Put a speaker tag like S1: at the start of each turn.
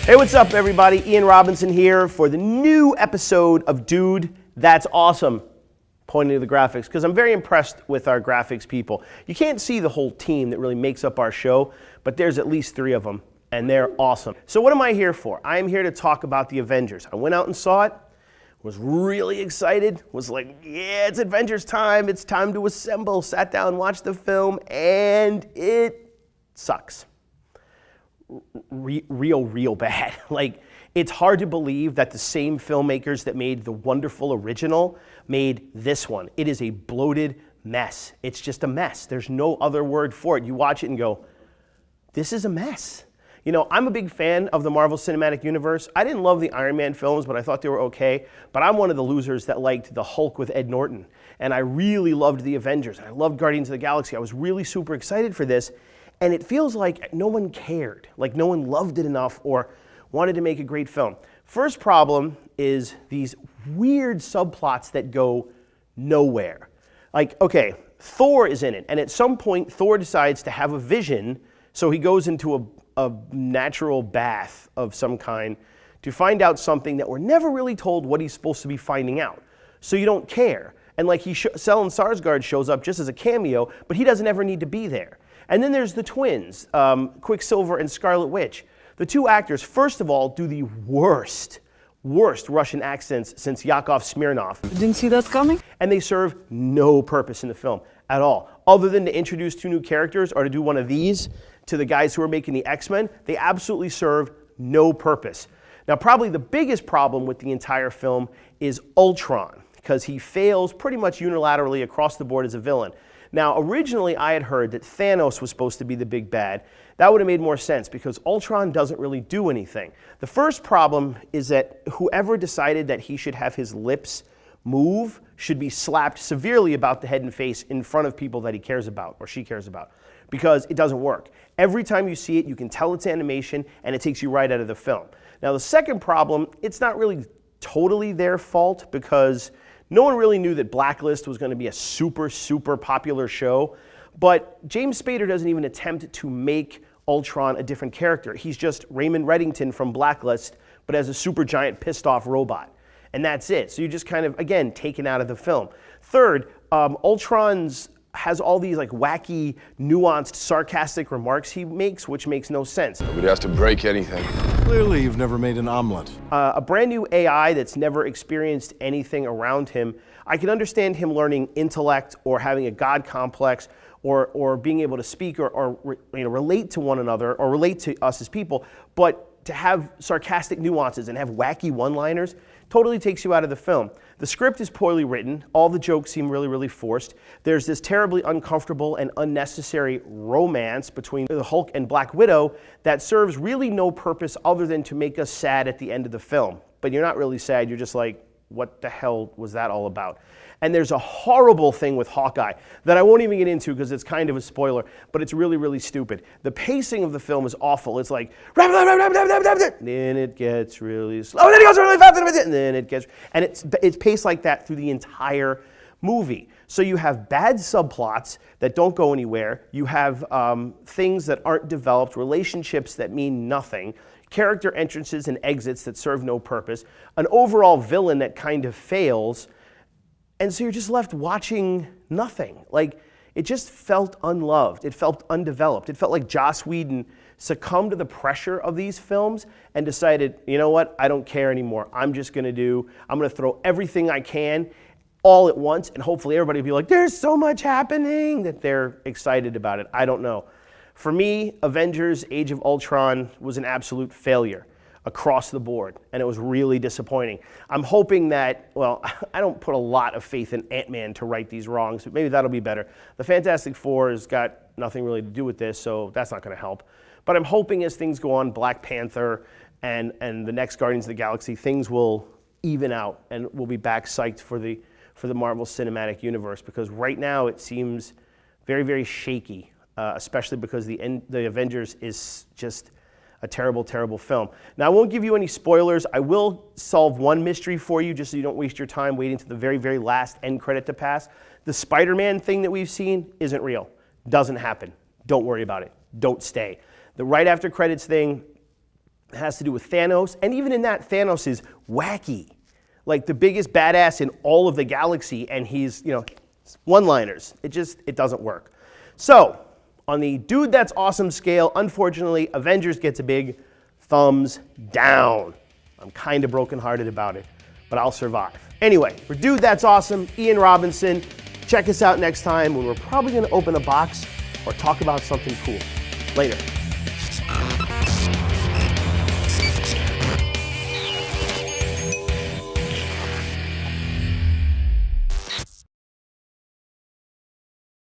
S1: Hey, what's up, everybody? Iann Robinson here for the new episode of Dude, That's Awesome, pointing to the graphics, because I'm very impressed with our graphics people. You can't see the whole team that really makes up our show, but there's at least 3 of them, and they're awesome. So what am I here for? I am here to talk about the Avengers. I went out and saw it, was really excited, was like, yeah, it's Avengers time, it's time to assemble, sat down, watched the film, and it sucks. Real bad. Like, it's hard to believe that the same filmmakers that made the wonderful original made this one. It is a bloated mess. It's just a mess. There's no other word for it. You watch it and go, this is a mess. You know, I'm a big fan of the Marvel Cinematic Universe. I didn't love the Iron Man films, but I thought they were okay. But I'm one of the losers that liked the Hulk with Ed Norton. And I really loved the Avengers. I loved Guardians of the Galaxy. I was really super excited for this. And it feels like no one cared, like no one loved it enough or wanted to make a great film. First problem is these weird subplots that go nowhere. Like, okay, Thor is in it, and at some point Thor decides to have a vision, so he goes into a natural bath of some kind to find out something that we're never really told what he's supposed to be finding out. So you don't care. And like Stellan Skarsgård shows up just as a cameo, but he doesn't ever need to be there. And then there's the twins, Quicksilver and Scarlet Witch. The 2 actors, first of all, do the worst Russian accents since Yakov Smirnoff.
S2: Didn't see that coming?
S1: And they serve no purpose in the film at all. Other than to introduce 2 new characters or to do one of these to the guys who are making the X-Men, they absolutely serve no purpose. Now, probably the biggest problem with the entire film is Ultron, because he fails pretty much unilaterally across the board as a villain. Now, originally I had heard that Thanos was supposed to be the big bad. That would have made more sense because Ultron doesn't really do anything. The first problem is that whoever decided that he should have his lips move should be slapped severely about the head and face in front of people that he cares about or she cares about, because it doesn't work. Every time you see it, you can tell it's animation and it takes you right out of the film. Now, the second problem, it's not really totally their fault because no one really knew that Blacklist was going to be a super popular show, but James Spader doesn't even attempt to make Ultron a different character. He's just Raymond Reddington from Blacklist, but as a super giant pissed off robot. And that's it. So you're just kind of, again, taken out of the film. Third, Ultron's has all these like wacky, nuanced, sarcastic remarks he makes, which makes no sense.
S3: Nobody has to break anything.
S4: Clearly you've never made an omelet.
S1: A brand new AI that's never experienced anything around him, I can understand him learning intellect or having a God complex or being able to speak or relate to one another or relate to us as people, but to have sarcastic nuances and have wacky one-liners totally takes you out of the film. The script is poorly written. All the jokes seem really forced. There's this terribly uncomfortable and unnecessary romance between the Hulk and Black Widow that serves really no purpose other than to make us sad at the end of the film. But you're not really sad. You're just like, what the hell was that all about? And there's a horrible thing with Hawkeye that I won't even get into because it's kind of a spoiler, but it's really stupid. The pacing of the film is awful. It's like, then it gets really slow, and then it goes really fast, and then it gets, and it's paced like that through the entire movie. So you have bad subplots that don't go anywhere. You have things that aren't developed, relationships that mean nothing, character entrances and exits that serve no purpose, an overall villain that kind of fails, and so you're just left watching nothing. Like, it just felt unloved. It felt undeveloped. It felt like Joss Whedon succumbed to the pressure of these films and decided, you know what, I don't care anymore. I'm going to throw everything I can all at once, and hopefully everybody will be like, there's so much happening, that they're excited about it. I don't know. For me, Avengers Age of Ultron was an absolute failure across the board, and it was really disappointing. I'm hoping that, well, I don't put a lot of faith in Ant-Man to right these wrongs, but maybe that'll be better. The Fantastic Four has got nothing really to do with this, so that's not going to help. But I'm hoping as things go on, Black Panther and the next Guardians of the Galaxy, things will even out, and we'll be back psyched for the Marvel Cinematic Universe, because right now it seems very shaky, especially because the Avengers is just a terrible film. Now, I won't give you any spoilers. I will solve one mystery for you just so you don't waste your time waiting to the very last end credit to pass. The Spider-Man thing that we've seen isn't real. Doesn't happen. Don't worry about it. Don't stay. The right after credits thing It has to do with Thanos, and even in that, Thanos is wacky. Like the biggest badass in all of the galaxy, and he's, one-liners. It doesn't work. So, on the dude that's awesome scale, unfortunately, Avengers gets a big thumbs down. I'm kind of brokenhearted about it, but I'll survive. Anyway, for dude that's awesome, Iann Robinson. Check us out next time when we're probably going to open a box or talk about something cool. Later.